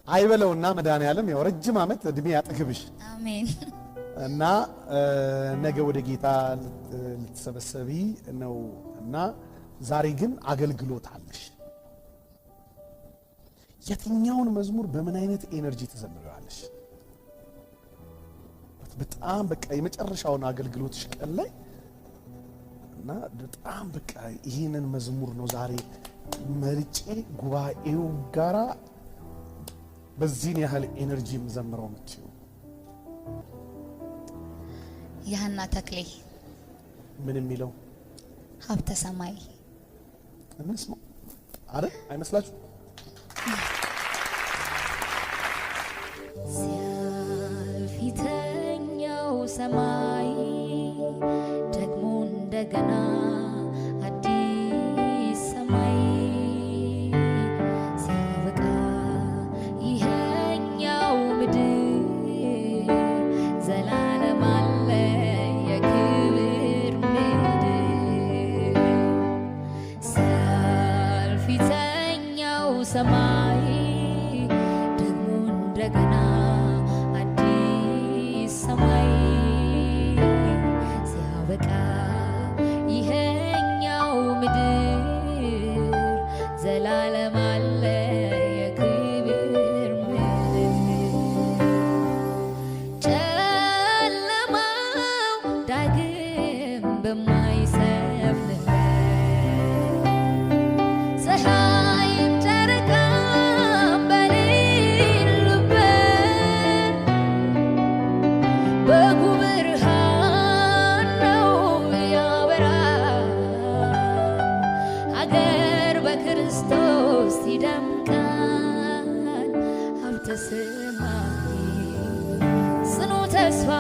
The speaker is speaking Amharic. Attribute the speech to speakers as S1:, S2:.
S1: አይበለውና መድኃኒዓለም ያው ረጅም ዓመት እድሜ ያጠግብሽ
S2: አሜን።
S1: እና ነገ ወደ ጌታ ልትሰበሰቢ ነው እና ዛሬ ግን አገልግሎት አለሽ። የትኛውን መዝሙር በምን አይነት ኤነርጂ ተዘምሪዋለሽ? በጣም በቃ የመጨረሻውን አገልግሎትሽ ቀን ላይ እና በጣም በቃ ይሄንን መዝሙር ነው ዛሬ መርጬ ጉባኤው ጋራ በዚህን ያህል ኤነርጂ መዘምረው ምትዩ?
S2: ያህና ተክሌ
S1: ምን የሚለው
S2: ሀብተ ሰማይ
S1: እንስማ አይደል? አይመስላችሁ?
S2: ሲያልፊተኛው ሰማይ ደግሞ እንደገና አዲስ ሰማይ ሲያበቃ ይሄኛው ምድር ዘላለም አለ የክብር ምድር ሲያልፊተኛው ሰማይ ደግሞ እንደገና አዲስ ሰማይ ሲያበቃ ይሄኛው ምድር ዘላለም አለ የክብር ምድር ጨለማው ዳግም በማይሰፍንበት ፀሐይም ጨረቃም በሌሉበት በጉ ብርሃን ነው ያበራል። ሀገር በክርስቶስ ይደምቃል። ሀብተ ሰማይ ጽኑ ተስፋ